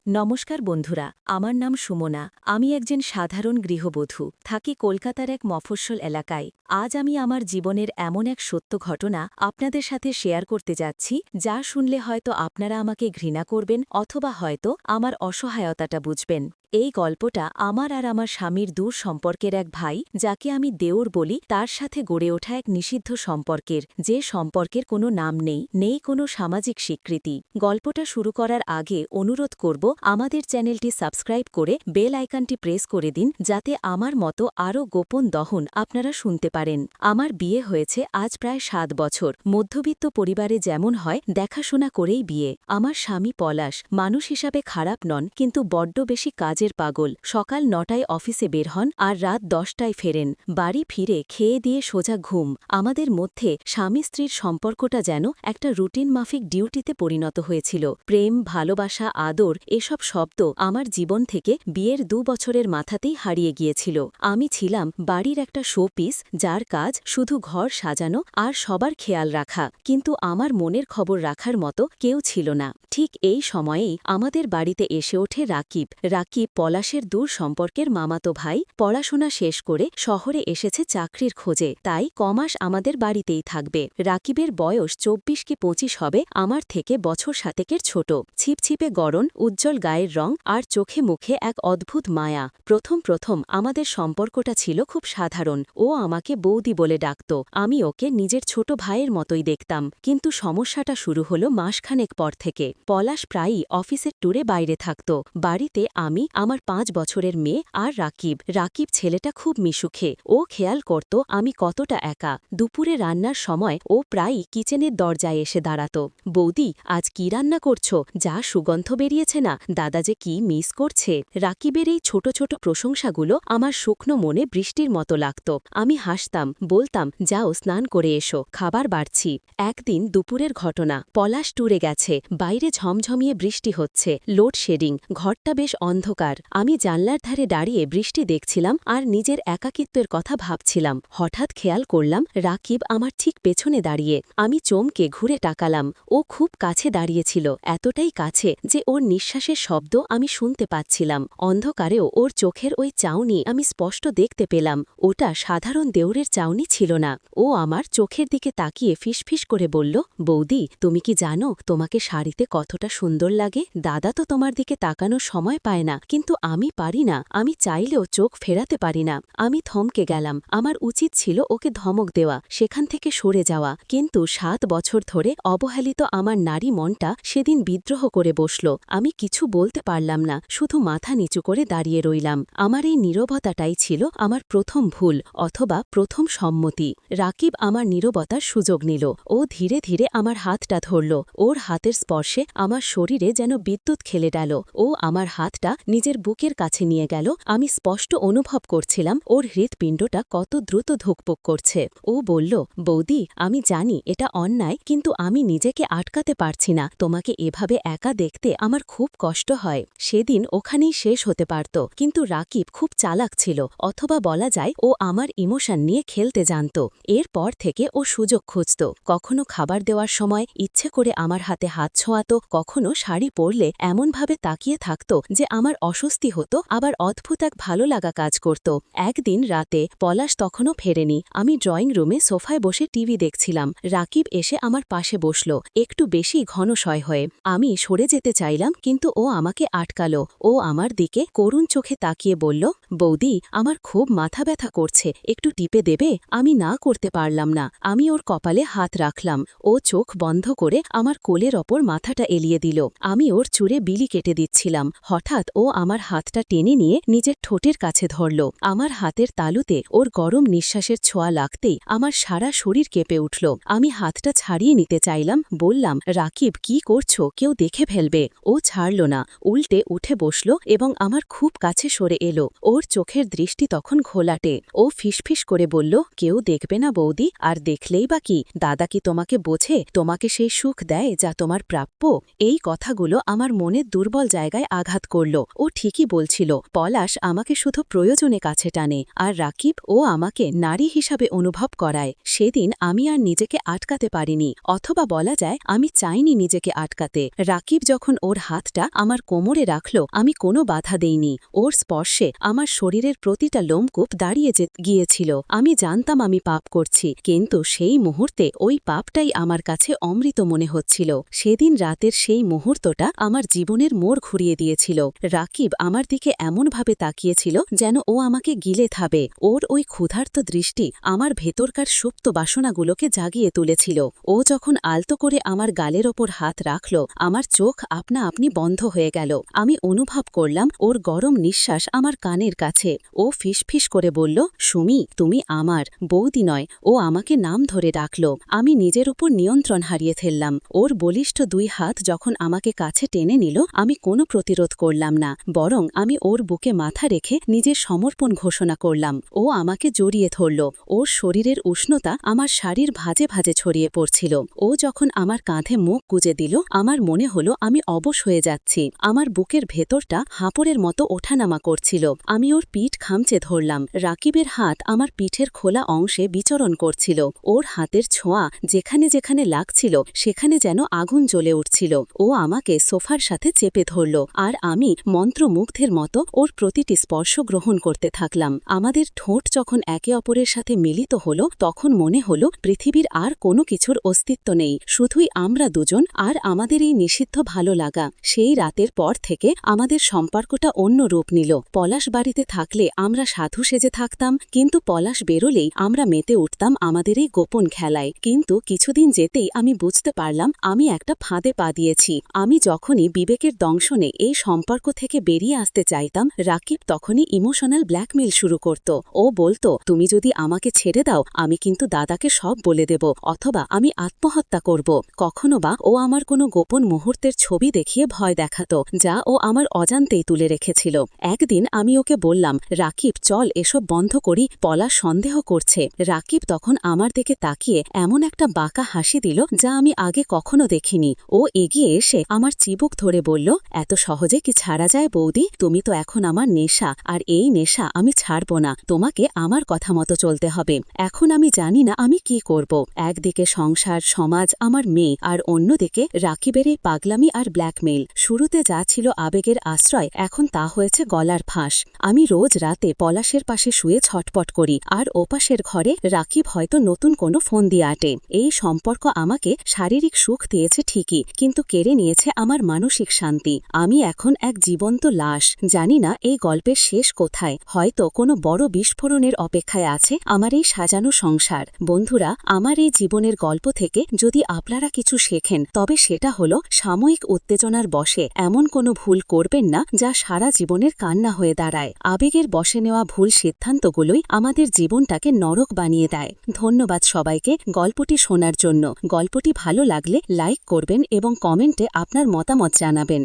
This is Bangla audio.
নমস্কার বন্ধুরা, আমার নাম সুমনা। আমি একজন সাধারণ গৃহবধূ, থাকি কলকাতার এক মফস্বল এলাকায়। আজ আমি আমার জীবনের এমন এক সত্য ঘটনা আপনাদের সাথে শেয়ার করতে যাচ্ছি, যা শুনলে হয়তো আপনারা আমাকে ঘৃণা করবেন অথবা হয়তো আমার অসহায়তাটা বুঝবেন। এই গল্পটা আমার আর আমার স্বামীর দূর সম্পর্কের এক ভাই, যাকে আমি দেওর বলি, তার সাথে গড়ে ওঠা এক নিষিদ্ধ সম্পর্কের, যে সম্পর্কের কোনো নাম নেই কোনো সামাজিক স্বীকৃতি। গল্পটা শুরু করার আগে অনুরোধ করব, আমাদের চ্যানেলটি সাবস্ক্রাইব করে বেল আইকনটি প্রেস করে দিন, যাতে আমার মতো আরও গোপন দহন আপনারা শুনতে পারেন। আমার বিয়ে হয়েছে আজ প্রায় 7 বছর। মধ্যবিত্ত পরিবারে যেমন হয়, দেখাশোনা করেই বিয়ে। আমার স্বামী পলাশ মানুষ হিসাবে খারাপ নন, কিন্তু বড্ড বেশি কাজের পাগল। সকাল 9টায় অফিসে বের হন আর রাত 10টায় ফেরেন। বাড়ি ফিরে খেয়ে দিয়ে সোজা ঘুম। আমাদের মধ্যে স্বামী স্ত্রীর সম্পর্কটা যেন একটা রুটিন মাফিক ডিউটিতে পরিণত হয়েছিল। প্রেম, ভালোবাসা, আদর, এসব শব্দ আমার জীবন থেকে বিয়ের 2 বছরের মাথাতেই হারিয়ে গিয়েছিল। আমি ছিলাম বাড়ির একটা শো পিস, যার কাজ শুধু ঘর সাজানো আর সবার খেয়াল রাখা, কিন্তু আমার মনের খবর রাখার মতো কেউ ছিল না। ঠিক এই সময়েই আমাদের বাড়িতে এসে ওঠে রাকিব। রাকিব পলাশের দূর সম্পর্কের মামাতো ভাই। পড়াশোনা শেষ করে শহরে এসেছে চাকরির খোঁজে, তাই কমাস আমাদের বাড়িতেই থাকবে। রাকিবের বয়স 24 কি 25 হবে, আমার থেকে বছর 7 ছোট। ছিপছিপে গড়ন, উজ্জ্বল গায়ের রং আর চোখে মুখে এক অদ্ভুত মায়া। প্রথম আমাদের সম্পর্কটা ছিল খুব সাধারণ। ও আমাকে বৌদি বলে ডাকত, আমি ওকে নিজের ছোট ভাইয়ের মতোই দেখতাম। কিন্তু সমস্যাটা শুরু হলো মাসখানেক পর থেকে। পলাশ প্রায়ই অফিসের ট্যুরে বাইরে থাকত। বাড়িতে আমি, আমার 5 বছরের মেয়ে আর রাকিব। রাকিব ছেলেটা খুব মিশুখে। ও খেয়াল করত আমি কতটা একা। দুপুরে রান্নার সময় ও প্রায়ই কিচেনের দরজায় এসে দাঁড়াত। বৌদি, আজ কি রান্না করছো? যা সুগন্ধ বেরিয়েছে না, দাদা যে কি মিস করছে। রাকিবের এই ছোট ছোট প্রশংসাগুলো আমার শুকনো মনে বৃষ্টির মতো লাগত। আমি হাসতাম, বলতাম, যাও স্নান করে এসো, খাবার বাড়ছি। একদিন দুপুরের ঘটনা। পলাশ ট্যুরে গেছে। বাইরে ঝমঝমিয়ে বৃষ্টি হচ্ছে, লোডশেডিং, ঘরটা বেশ অন্ধকার। আমি জানলার ধারে দাঁড়িয়ে বৃষ্টি দেখছিলাম আর নিজের একাকিত্বের কথা ভাবছিলাম। হঠাৎ খেয়াল করলাম রাকিব আমার ঠিক পেছনে দাঁড়িয়ে। আমি চমকে ঘুরে তাকালাম। ও খুব কাছে দাঁড়িয়েছিল, এতটাই কাছে যে ওর নিঃশ্বাসের শব্দ আমি শুনতে পাচ্ছিলাম। অন্ধকারেও ওর চোখের ওই চাউনি আমি স্পষ্ট দেখতে পেলাম। ওটা সাধারণ দেউরের চাউনি ছিল না। ও আমার চোখের দিকে তাকিয়ে ফিসফিস করে বলল, বৌদি, তুমি কি জানো তোমাকে শাড়িতে কতটা সুন্দর লাগে? দাদা তো তোমার দিকে তাকানোর সময় পায় না, কিন্তু আমি পারি না। আমি চাইলেও চোখ ফেরাতে পারি না। আমি থমকে গেলাম। আমার উচিত ছিল ওকে ধমক দেওয়া, সেখান থেকে সরে যাওয়া, কিন্তু 7 বছর ধরে অবহেলিত আমার নারী মনটা সেদিন বিদ্রোহ করে বসল। আমি কিছু বলতে পারলাম না, শুধু মাথা নিচু করে দাঁড়িয়ে রইলাম। আমার এই নীরবতাটাই ছিল আমার প্রথম ভুল, অথবা প্রথম সম্মতি। রাকিব আমার নীরবতার সুযোগ নিল। ও ধীরে ধীরে আমার হাতটা ধরল। ওর হাতের স্পর্শে আমার শরীরে যেন বিদ্যুৎ খেলে গেল। ও আমার হাতটা নিজের বুকের কাছে নিয়ে গেল। আমি স্পষ্ট অনুভব করছিলাম ওর হৃৎপিণ্ডটা কত দ্রুত ধুকপুক করছে। ও বলল, বৌদি, আমি জানি এটা অন্যায়, কিন্তু আমি নিজেকে আটকাতে পারছি না। তোমাকে এভাবে একা দেখতে আমার খুব কষ্ট হয়। সেদিন ওখানেই শেষ হতে পারত, কিন্তু রাকিব খুব চালাক ছিল, অথবা বলা যায় ও আমার ইমোশন নিয়ে খেলতে জানত। এরপর থেকে ও সুযোগ খুঁজত। কখনো খাবার দেওয়ার সময় ইচ্ছে করে আমার হাতে হাত ছোঁয়াত, কখনো শাড়ি পরলে এমনভাবে তাকিয়ে থাকত যে আমার অস্বস্তি হতো, আবার অদ্ভুত এক ভালো লাগা কাজ করত। একদিন রাতে পলাশ তখনও ফেরেনি। আমি ড্রয়িং রুমে সোফায় বসে টিভি দেখছিলাম। রাকিব এসে আমার পাশে বসল, একটু বেশি ঘনশয় হয়ে। আমি সরে যেতে চাইলাম, কিন্তু ও আমাকে আটকালো। ও আমার দিকে করুণ চোখে তাকিয়ে বলল, বৌদি, আমার খুব মাথা ব্যথা করছে, একটু টিপে দেবে? আমি না করতে পারলাম না। আমি ওর কপালে হাত রাখলাম। ও চোখ বন্ধ করে আমার কোলের ওপর মাথাটা এলিয়ে দিল। আমি ওর চুলে বিলি কেটে দিচ্ছিলাম। হঠাৎ ও আমার হাতটা টেনে নিয়ে নিজের ঠোঁটের কাছে ধরল। আমার হাতের তালুতে ওর গরম নিঃশ্বাসের ছোঁয়া লাগতেই আমার সারা শরীর কেঁপে উঠল। আমি হাতটা ছাড়িয়ে নিতে চাইলাম, বললাম, রাকিব, কি করছো? কেউ দেখে ফেলবে। ও ছাড়ল না, উল্টে উঠে বসল এবং আমার খুব কাছে সরে এলো। ওর চোখের দৃষ্টি তখন ঘোলাটে। ও ফিসফিস করে বলল, কেউ দেখবে না বৌদি, আর দেখলেই বা কি? দাদা কি তোমাকে বোঝে? তোমাকে সেই সুখ দেয় যা তোমার প্রাপ্য? এই কথাগুলো আমার মনের দুর্বল জায়গায় আঘাত করল। ও ঠিকই বলছিল। পলাশ আমাকে শুধু প্রয়োজনে কাছে টানে, আর রাকিব ও আমাকে নারী হিসাবে অনুভব করায়। সেদিন আমি আর নিজেকে আটকাতে পারিনি, অথবা বলা যায় আমি চাইনি নিজেকে আটকাতে। রাকিব যখন ওর হাতটা আমার কোমরে রাখল, আমি কোনো বাধা দেইনি। ওর স্পর্শে আমার শরীরের প্রতিটা লোমকূপ দাঁড়িয়ে গিয়েছিল। আমি জানতাম আমি পাপ করছি, কিন্তু সেই মুহূর্তে ওই পাপটাই আমার কাছে অমৃত মনে হচ্ছিল। সেদিন রাতের সেই মুহূর্তটা আমার জীবনের মোড় ঘুরিয়ে দিয়েছিল। রাকিব আমার দিকে এমনভাবে তাকিয়েছিল যেন ও আমাকে গিলে খাবে। ওর ওই ক্ষুধার্ত দৃষ্টি আমার ভেতরকার সুপ্ত বাসনাগুলোকে জাগিয়ে তুলেছিল। ও যখন আলতো করে আমার গালের ওপর হাত রাখল, আমার চোখ আপনা আপনি বন্ধ হয়ে গেল। আমি অনুভব করলাম ওর গরম নিঃশ্বাস আমার কানের কাছে। ও ফিসফিস করে বলল, সুমি, তুমি আমার বৌদি নয়। ও আমাকে নাম ধরে ডাকল। আমি নিজের উপর নিয়ন্ত্রণ হারিয়ে ফেললাম। ওর বলিষ্ঠ দুই হাত যখন আমাকে কাছে টেনে নিল, আমি কোনো প্রতিরোধ করলাম না, বরং আমি ওর বুকে মাথা রেখে নিজের সমর্পণ ঘোষণা করলাম। ও আমাকে জড়িয়ে ধরল। ওর শরীরের উষ্ণতা আমার শাড়ির ভাঁজে ভাঁজে ছড়িয়ে পড়ছিল। ও যখন আমার কাঁধে মুখ গুজে দিল, আমার মনে হলো আমি অবশ হয়ে যাচ্ছি। আমার বুকের ভেতরটা হাঁপড়ের মতো ওঠানামা করছিল। আমি ওর পিঠ খামচে ধরলাম। রাকিবের হাত আমার পিঠের খোলা অংশে বিচরণ করছিল। ওর হাতের ছোঁয়া যেখানে যেখানে লাগছিল সেখানে যেন আগুন জ্বলে উঠছিল। ও আমাকে সোফার সাথে চেপে ধরল, আর আমি মন্ত্রমুগ্ধের মতো ওর প্রতিটি স্পর্শ গ্রহণ করতে থাকলাম। আমাদের ঠোঁট যখন একে অপরের সাথে মিলিত হল, তখন মনে হল পৃথিবীর আর কোনো কিছুর অস্তিত্ব নেই, শুধুই আমরা দুজন আর আমাদের এই নিষিদ্ধ ভালো লাগা। সেই রাতের পর থেকে আমাদের সম্পর্কটা অন্য রূপ নিল। পলাশ বাড়িতে থাকলে আমরা সাধু সেজে থাকতাম, কিন্তু পলাশ বেরোলেই আমরা মেতে উঠতাম আমাদের এই গোপন খেলায়। কিন্তু কিছুদিন যেতেই আমি বুঝতে পারলাম আমি একটা ফাঁদে পা দিয়েছি। আমি যখনই বিবেকের দংশনে এই সম্পর্ক থেকে বেরিয়ে আসতে চাইতাম, রাকিব তখনই ইমোশনাল ব্ল্যাকমেইল শুরু করত। ও বলতো, তুমি যদি আমাকে ছেড়ে দাও, আমি কিন্তু দাদাকে সব বলে দেব, অথবা আমি আত্মহত্যা করব। কখনো বা ও আমার কোনো গোপন মুহূর্তের ছবি দেখিয়ে ভয় দেখাতো, যা ও আমার অজান্তেই তুলে রেখেছিল। একদিন আমি ওকে বললাম, রাকিব, চল এসব বন্ধ করি, পলাশ সন্দেহ করছে। রাকিব তখন আমার দিকে তাকিয়ে এমন একটা বাঁকা হাসি দিল যা আমি আগে কখনো দেখিনি। ও এগিয়ে এসে আমার চিবুক ধরে বলল, এত সহজে কি ছাড়া যায় বৌদি? তুমি তো এখন আমার নেশা, আর এই নেশা আমি ছাড়ব না। তোমাকে আমার কথা মতো চলতে হবে। এখন আমি জানি না আমি কি করব। একদিকে সংসার, সমাজ, আমার মেয়ে, আর অন্যদিকে রাকিবের এই পাগলামি আর ব্ল্যাকমেইল। শুরুতে যা ছিল আবেগের আশ্রয়, এখন তা হয়েছে গলার ফাঁস। আমি রোজ রাতে পলাশের পাশে শুয়ে ছটপট করি, আর ওপাশের ঘরে রাকিব হয়তো নতুন কোনো ফোন দিয়ে আটে। এই সম্পর্ক আমাকে শারীরিক সুখ দিয়েছে ঠিকই, কিন্তু কেড়ে নিয়েছে আমার মানসিক শান্তি। আমি এখন এক জীবন্ত লাশ। জানি না এই গল্পের শেষ কোথায়। হয়তো কোনো বড় বিস্ফোরণের অপেক্ষায় আছে আমার এই সাজানো সংসার। বন্ধুরা, আমার এই জীবনের গল্প থেকে যদি আপনারা কিছু শেখেন, তবে সেটা হলো সাময়িক উত্তেজনার বশে এমন কোনো ভুল করবেন না যা সারা জীবনের কান্না হয়ে দাঁড়ায়। আবেগের বশে নেওয়া ভুল সিদ্ধান্তগুলোই আমাদের জীবনটাকে নরক বানিয়ে দেয়। ধন্যবাদ সবাইকে গল্পটি শোনার জন্য। গল্পটি ভালো লাগলে লাইক করবেন এবং কমেন্টে আপনার মতামত জানাবেন।